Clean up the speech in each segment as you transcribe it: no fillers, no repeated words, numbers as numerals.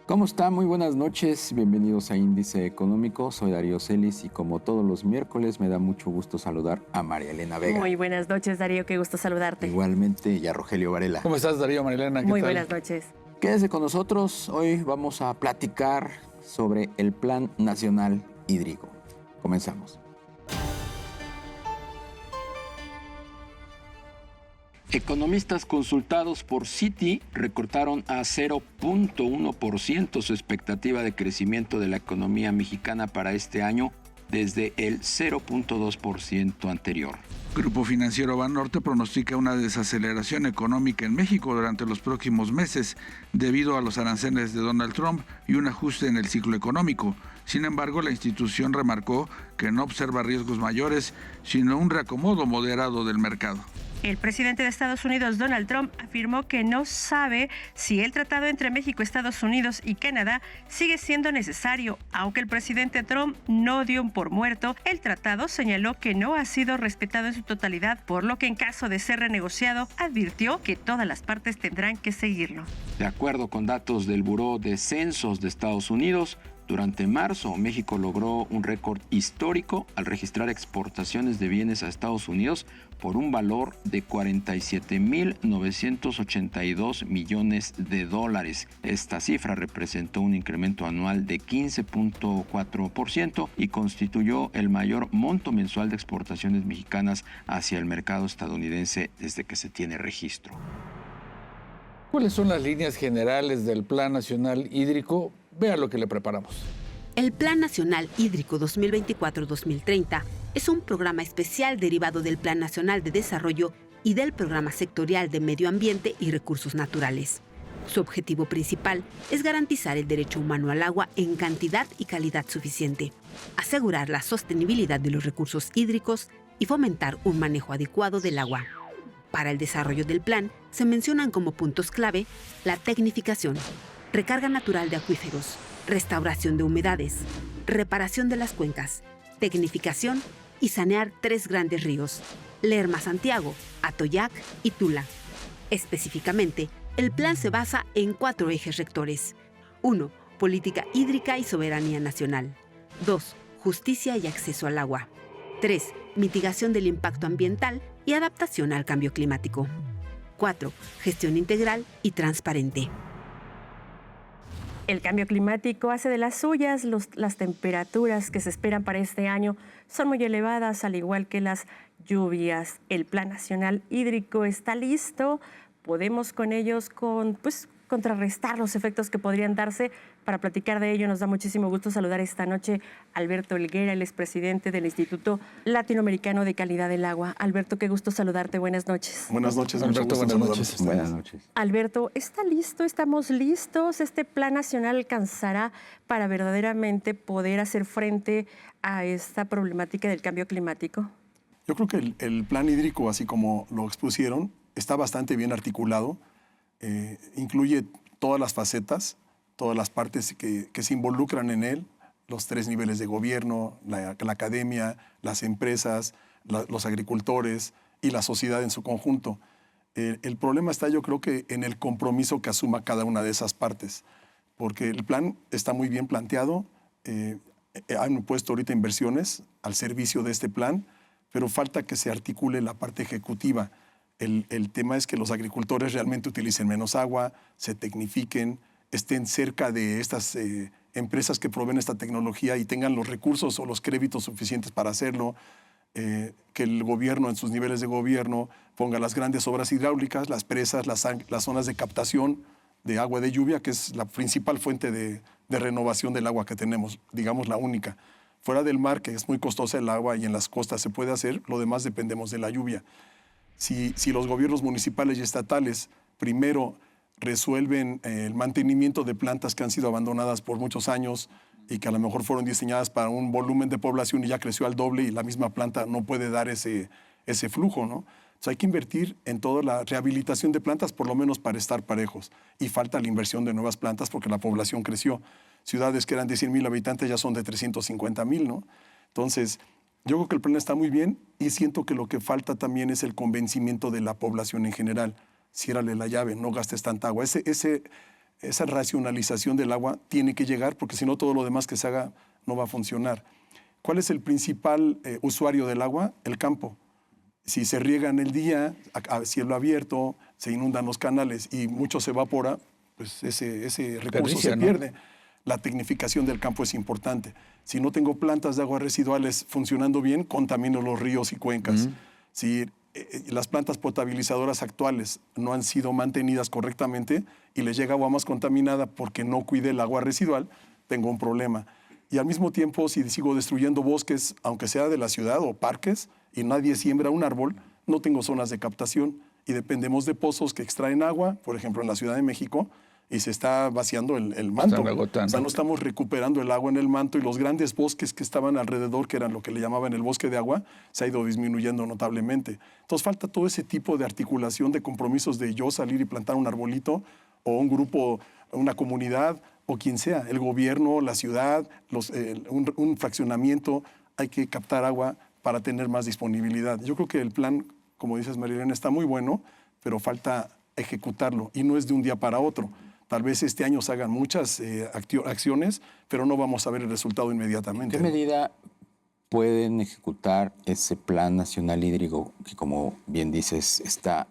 ¿Cómo está? Muy buenas noches, bienvenidos a Índice Económico, soy Darío Celis y como todos los miércoles me da mucho gusto saludar a María Elena Vega. Muy buenas noches, Darío, qué gusto saludarte. Igualmente, y a Rogelio Varela. ¿Cómo estás, Darío, María Elena? Muy buenas noches. Quédese con nosotros, hoy vamos a platicar sobre el Plan Nacional Hídrico. Comenzamos. Economistas consultados por Citi recortaron a 0.1% su expectativa de crecimiento de la economía mexicana para este año desde el 0.2% anterior. Grupo Financiero Banorte pronostica una desaceleración económica en México durante los próximos meses debido a los aranceles de Donald Trump y un ajuste en el ciclo económico. Sin embargo, la institución remarcó que no observa riesgos mayores, sino un reacomodo moderado del mercado. El presidente de Estados Unidos, Donald Trump, afirmó que no sabe si el tratado entre México, Estados Unidos y Canadá sigue siendo necesario. Aunque el presidente Trump no dio por muerto el tratado, señaló que no ha sido respetado en su totalidad, por lo que en caso de ser renegociado, advirtió que todas las partes tendrán que seguirlo. De acuerdo con datos del Buró de Censos de Estados Unidos, durante marzo, México logró un récord histórico al registrar exportaciones de bienes a Estados Unidos por un valor de 47.982 millones de dólares. Esta cifra representó un incremento anual de 15.4% y constituyó el mayor monto mensual de exportaciones mexicanas hacia el mercado estadounidense desde que se tiene registro. ¿Cuáles son las líneas generales del Plan Nacional Hídrico? Vea lo que le preparamos. El Plan Nacional Hídrico 2024-2030 es un programa especial derivado del Plan Nacional de Desarrollo y del Programa Sectorial de Medio Ambiente y Recursos Naturales. Su objetivo principal es garantizar el derecho humano al agua en cantidad y calidad suficiente, asegurar la sostenibilidad de los recursos hídricos y fomentar un manejo adecuado del agua. Para el desarrollo del plan se mencionan como puntos clave la tecnificación, recarga natural de acuíferos, restauración de humedades, reparación de las cuencas, tecnificación y sanear 3 grandes ríos, Lerma-Santiago, Atoyac y Tula. Específicamente, el plan se basa en 4 ejes rectores. 1. Política hídrica y soberanía nacional. 2. Justicia y acceso al agua. 3. Mitigación del impacto ambiental y adaptación al cambio climático. 4. Gestión integral y transparente. El cambio climático hace de las suyas. Las temperaturas que se esperan para este año son muy elevadas, al igual que las lluvias. El Plan Nacional Hídrico está listo. Podemos con ellos contrarrestar los efectos que podrían darse. Para platicar de ello nos da muchísimo gusto saludar esta noche a Alberto Helguera, el expresidente del Instituto Latinoamericano de Calidad del Agua. Alberto, qué gusto saludarte. Buenas noches. Buenas noches, Alberto. Buenas noches. Buenas noches. Alberto, ¿está listo? ¿Estamos listos? ¿Este plan nacional alcanzará para verdaderamente poder hacer frente a esta problemática del cambio climático? Yo creo que el plan hídrico, así como lo expusieron, está bastante bien articulado. Incluye todas las facetas, todas las partes que se involucran en él, los 3 niveles de gobierno, la academia, las empresas, los agricultores y la sociedad en su conjunto. El problema está, yo creo, que en el compromiso que asuma cada una de esas partes, porque el plan está muy bien planteado, han puesto ahorita inversiones al servicio de este plan, pero falta que se articule la parte ejecutiva. El tema es que los agricultores realmente utilicen menos agua, se tecnifiquen, estén cerca de estas empresas que proveen esta tecnología y tengan los recursos o los créditos suficientes para hacerlo, que el gobierno en sus niveles de gobierno ponga las grandes obras hidráulicas, las presas, las zonas de captación de agua de lluvia, que es la principal fuente de renovación del agua que tenemos, digamos la única. Fuera del mar, que es muy costosa el agua y en las costas se puede hacer, lo demás dependemos de la lluvia. Si los gobiernos municipales y estatales primero resuelven el mantenimiento de plantas que han sido abandonadas por muchos años y que a lo mejor fueron diseñadas para un volumen de población y ya creció al doble y la misma planta no puede dar ese flujo, ¿no? Entonces hay que invertir en toda la rehabilitación de plantas, por lo menos para estar parejos. Y falta la inversión de nuevas plantas porque la población creció. Ciudades que eran de 100,000 habitantes ya son de 350,000, ¿no? Entonces, yo creo que el plan está muy bien y siento que lo que falta también es el convencimiento de la población en general. Ciérrale la llave, no gastes tanta agua. esa racionalización del agua tiene que llegar, porque si no todo lo demás que se haga no va a funcionar. ¿Cuál es el principal usuario del agua? El campo. Si se riega en el día, a cielo abierto, se inundan los canales y mucho se evapora, pues ese recurso se pierde. La tecnificación del campo es importante. Si no tengo plantas de aguas residuales funcionando bien, contamino los ríos y cuencas. Si las plantas potabilizadoras actuales no han sido mantenidas correctamente y les llega agua más contaminada porque no cuide el agua residual, tengo un problema. Y al mismo tiempo, si sigo destruyendo bosques, aunque sea de la ciudad o parques, y nadie siembra un árbol, no tengo zonas de captación. Y dependemos de pozos que extraen agua, por ejemplo, en la Ciudad de México, y se está vaciando el manto. O sea, no estamos recuperando el agua en el manto y los grandes bosques que estaban alrededor, que eran lo que le llamaban el bosque de agua, se ha ido disminuyendo notablemente. Entonces falta todo ese tipo de articulación de compromisos de yo salir y plantar un arbolito o un grupo, una comunidad o quien sea, el gobierno, la ciudad, un fraccionamiento. Hay que captar agua para tener más disponibilidad. Yo creo que el plan, como dices, Marilena, está muy bueno, pero falta ejecutarlo y no es de un día para otro. Tal vez este año se hagan muchas acciones, pero no vamos a ver el resultado inmediatamente. ¿En qué medida pueden ejecutar ese Plan Nacional Hídrico que, como bien dices, está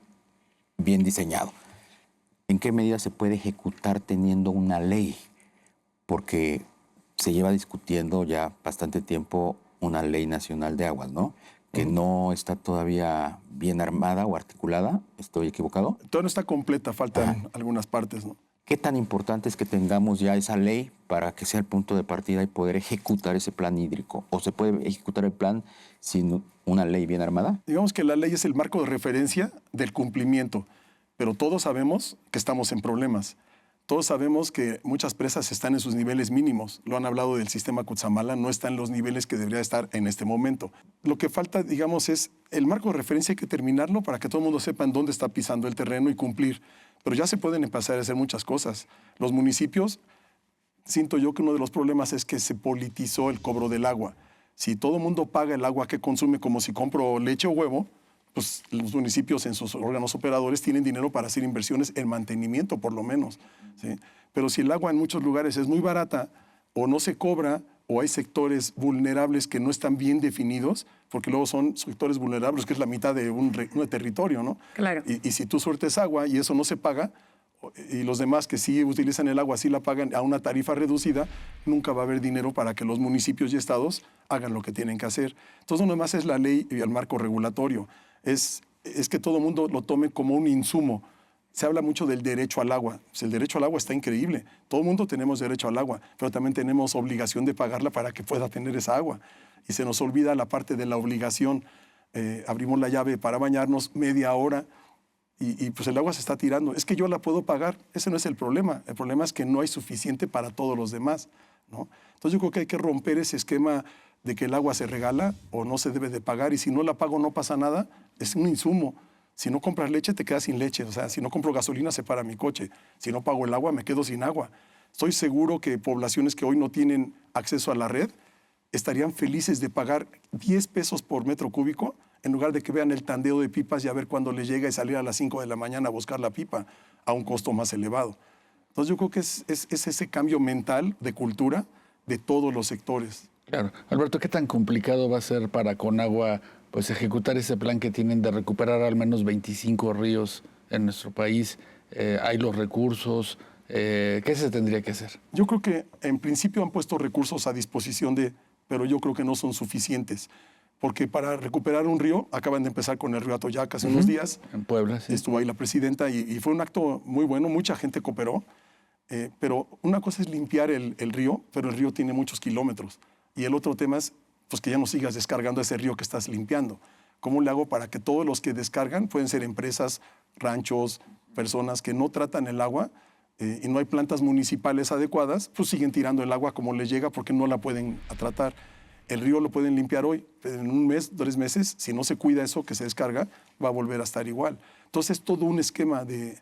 bien diseñado? ¿En qué medida se puede ejecutar teniendo una ley? Porque se lleva discutiendo ya bastante tiempo una ley nacional de aguas, ¿no? Que no está todavía bien armada o articulada. ¿Estoy equivocado? Todavía no está completa, faltan algunas partes, ¿no? ¿Qué tan importante es que tengamos ya esa ley para que sea el punto de partida y poder ejecutar ese plan hídrico? ¿O se puede ejecutar el plan sin una ley bien armada? Digamos que la ley es el marco de referencia del cumplimiento, pero todos sabemos que estamos en problemas. Todos sabemos que muchas presas están en sus niveles mínimos. Lo han hablado del sistema Cutzamala, no está en los niveles que debería estar en este momento. Lo que falta, digamos, es el marco de referencia, hay que terminarlo para que todo el mundo sepa en dónde está pisando el terreno y cumplir. Pero ya se pueden empezar a hacer muchas cosas. Los municipios, siento yo que uno de los problemas es que se politizó el cobro del agua. Si todo el mundo paga el agua que consume como si compro leche o huevo, pues los municipios en sus órganos operadores tienen dinero para hacer inversiones en mantenimiento, por lo menos, ¿sí? Pero si el agua en muchos lugares es muy barata o no se cobra o hay sectores vulnerables que no están bien definidos, porque luego son sectores vulnerables, que es la mitad de un territorio, ¿no? Claro. Y si tú sueltes agua y eso no se paga, y los demás que sí utilizan el agua sí la pagan a una tarifa reducida, nunca va a haber dinero para que los municipios y estados hagan lo que tienen que hacer. Entonces, no más es la ley y el marco regulatorio. Es que todo el mundo lo tome como un insumo. Se habla mucho del derecho al agua. Pues el derecho al agua está increíble. Todo el mundo tenemos derecho al agua, pero también tenemos obligación de pagarla para que pueda tener esa agua. Y se nos olvida la parte de la obligación. Abrimos la llave para bañarnos media hora y pues el agua se está tirando. Es que yo la puedo pagar. Ese no es el problema. El problema es que no hay suficiente para todos los demás, ¿no? Entonces yo creo que hay que romper ese esquema de que el agua se regala o no se debe de pagar y si no la pago no pasa nada. Es un insumo. Si no compras leche, te quedas sin leche. O sea, si no compro gasolina, se para mi coche. Si no pago el agua, me quedo sin agua. Estoy seguro que poblaciones que hoy no tienen acceso a la red estarían felices de pagar 10 pesos por metro cúbico en lugar de que vean el tandeo de pipas y a ver cuándo les llega y salir a las 5 de la mañana a buscar la pipa a un costo más elevado. Entonces yo creo que es ese cambio mental de cultura de todos los sectores. Claro. Alberto, ¿qué tan complicado va a ser para Conagua pues ejecutar ese plan que tienen de recuperar al menos 25 ríos en nuestro país? ¿Hay los recursos? ¿Qué se tendría que hacer? Yo creo que en principio han puesto recursos a disposición pero yo creo que no son suficientes. Porque para recuperar un río, acaban de empezar con el río Atoyac hace unos días. En Puebla, sí. Estuvo ahí la presidenta y fue un acto muy bueno, mucha gente cooperó. Pero una cosa es limpiar el río, pero el río tiene muchos kilómetros. Y el otro tema es pues, que ya no sigas descargando ese río que estás limpiando. ¿Cómo le hago para que todos los que descargan, pueden ser empresas, ranchos, personas que no tratan el agua y no hay plantas municipales adecuadas, pues siguen tirando el agua como les llega porque no la pueden tratar? El río lo pueden limpiar hoy, pero en un mes, 3 meses, si no se cuida eso que se descarga, va a volver a estar igual. Entonces, todo un esquema de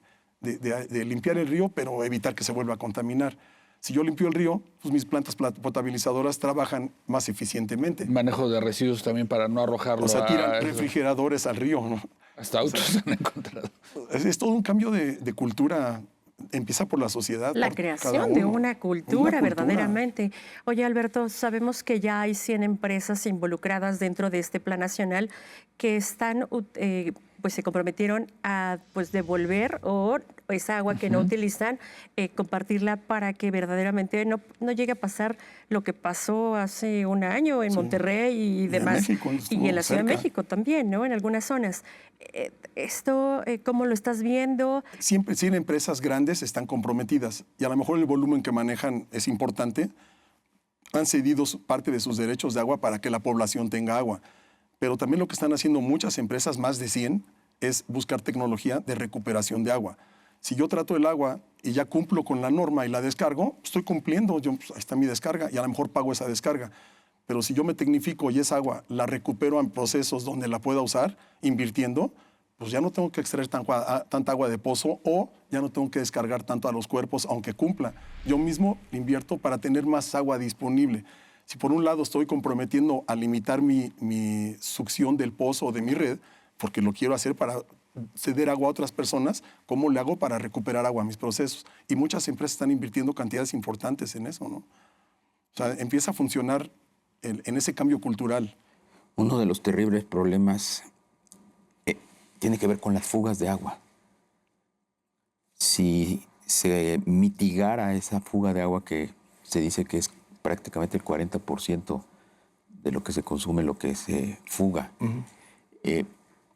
limpiar el río, pero evitar que se vuelva a contaminar. Si yo limpio el río, pues mis plantas potabilizadoras trabajan más eficientemente. Manejo de residuos también para no arrojarlo. O sea, tiran refrigeradores al río, ¿no? Hasta autos han encontrado. Es todo un cambio de cultura empieza por la sociedad. La por creación de una cultura, verdaderamente. Oye, Alberto, sabemos que ya hay 100 empresas involucradas dentro de este plan nacional que están, pues se comprometieron a pues devolver o esa agua que no utilizan, compartirla para que verdaderamente no llegue a pasar lo que pasó hace un año en Monterrey y demás. México, y en la Ciudad de México también, ¿no? En algunas zonas. Esto, ¿cómo lo estás viendo? Siempre 100 empresas grandes están comprometidas y a lo mejor el volumen que manejan es importante. Han cedido parte de sus derechos de agua para que la población tenga agua. Pero también lo que están haciendo muchas empresas, más de 100, es buscar tecnología de recuperación de agua. Si yo trato el agua y ya cumplo con la norma y la descargo, estoy cumpliendo, ahí está mi descarga y a lo mejor pago esa descarga. Pero si yo me tecnifico y esa agua la recupero en procesos donde la pueda usar, invirtiendo, pues ya no tengo que extraer tanta agua de pozo o ya no tengo que descargar tanto a los cuerpos, aunque cumpla. Yo mismo invierto para tener más agua disponible. Si por un lado estoy comprometiendo a limitar mi succión del pozo o de mi red, porque lo quiero hacer para ceder agua a otras personas, ¿cómo le hago para recuperar agua a mis procesos? Y muchas empresas están invirtiendo cantidades importantes en eso, ¿no? O sea, empieza a funcionar en ese cambio cultural. Uno de los terribles problemas tiene que ver con las fugas de agua. Si se mitigara esa fuga de agua, que se dice que es prácticamente el 40% de lo que se consume, lo que se fuga,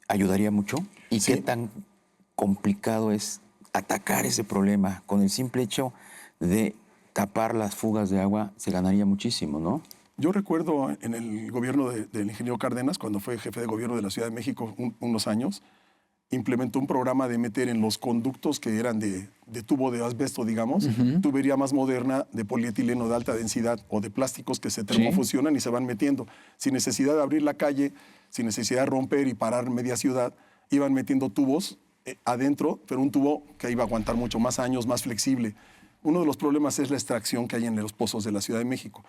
ayudaría mucho. ¿Y Sí. qué tan complicado es atacar ese problema? Con el simple hecho de tapar las fugas de agua se ganaría muchísimo, ¿no? Yo recuerdo en el gobierno del ingeniero Cárdenas, cuando fue jefe de gobierno de la Ciudad de México unos años, implementó un programa de meter en los conductos que eran de tubo de asbesto, digamos, tubería más moderna de polietileno de alta densidad o de plásticos que se termofusionan y se van metiendo. Sin necesidad de abrir la calle, sin necesidad de romper y parar media ciudad, iban metiendo tubos adentro, pero un tubo que iba a aguantar mucho más años, más flexible. Uno de los problemas es la extracción que hay en los pozos de la Ciudad de México.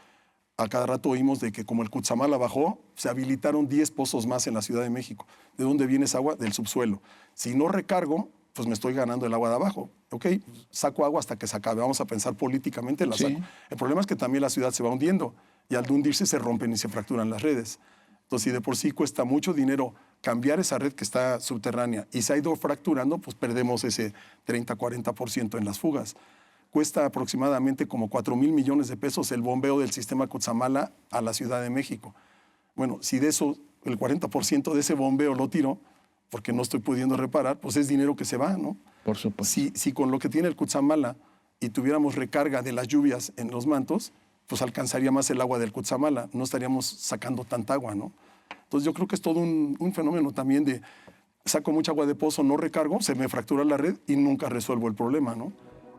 A cada rato oímos de que como el Cutzamala bajó, se habilitaron 10 pozos más en la Ciudad de México. ¿De dónde viene esa agua? Del subsuelo. Si no recargo, pues me estoy ganando el agua de abajo. Ok, saco agua hasta que se acabe. Vamos a pensar políticamente, la saco. El problema es que también la ciudad se va hundiendo y al hundirse se rompen y se fracturan las redes. Entonces, si de por sí cuesta mucho dinero cambiar esa red que está subterránea y se ha ido fracturando, pues perdemos ese 30-40% en las fugas. Cuesta aproximadamente como 4,000 millones de pesos el bombeo del sistema Cutzamala a la Ciudad de México. Bueno, si de eso, el 40% de ese bombeo lo tiro, porque no estoy pudiendo reparar, pues es dinero que se va, ¿no? Por supuesto. Si con lo que tiene el Cutzamala y tuviéramos recarga de las lluvias en los mantos, pues alcanzaría más el agua del Cutzamala, no estaríamos sacando tanta agua, ¿no? Entonces yo creo que es todo un fenómeno también de saco mucha agua de pozo, no recargo, se me fractura la red y nunca resuelvo el problema, ¿no?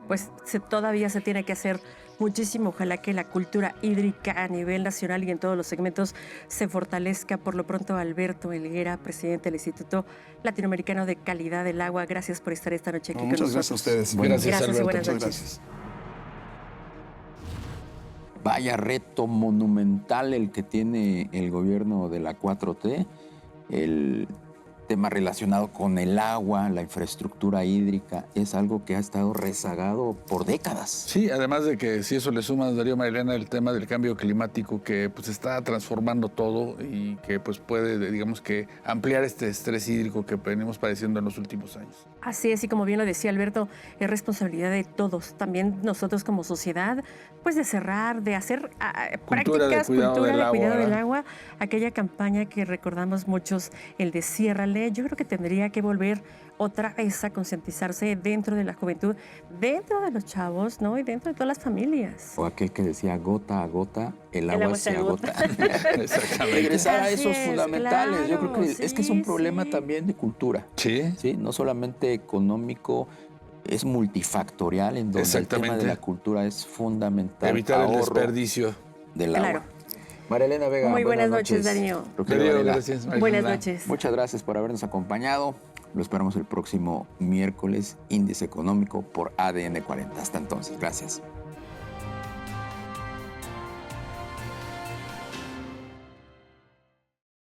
Pues todavía se tiene que hacer muchísimo. Ojalá que la cultura hídrica a nivel nacional y en todos los segmentos se fortalezca. Por lo pronto, Alberto Helguera, presidente del Instituto Latinoamericano de Calidad del Agua, gracias por estar esta noche aquí con nosotros. Muchas gracias a ustedes. Gracias, Alberto. Y buenas Muchas noches. gracias. Vaya reto monumental el que tiene el gobierno de la 4T, el tema relacionado con el agua, la infraestructura hídrica, es algo que ha estado rezagado por décadas. Sí, además de que si eso le suma, Darío, Marilena, el tema del cambio climático que pues está transformando todo y que pues puede, digamos que, ampliar este estrés hídrico que venimos padeciendo en los últimos años. Así es, y como bien lo decía Alberto, es responsabilidad de todos, también nosotros como sociedad, pues de cerrar, de hacer prácticas, cultura de cuidado del agua, aquella campaña que recordamos muchos, el de ciérrale. Yo creo que tendría que volver otra vez a concientizarse dentro de la juventud, dentro de los chavos, ¿no? Y dentro de todas las familias. O aquel que decía gota a gota, el agua se agota. Exactamente. Regresar a Así esos es, fundamentales. Yo creo claro, que es que es un problema sí. también de cultura. Sí. Sí, no solamente económico, es multifactorial, en donde el tema de la cultura es fundamental. Evitar el desperdicio del Claro. agua. María Elena Vega, Muy buenas noches, Darío. Rogelio Darío, Varela, gracias, Marilena. Buenas noches. muchas gracias por habernos acompañado. Lo esperamos el próximo miércoles, Índice Económico por ADN 40. Hasta entonces, gracias.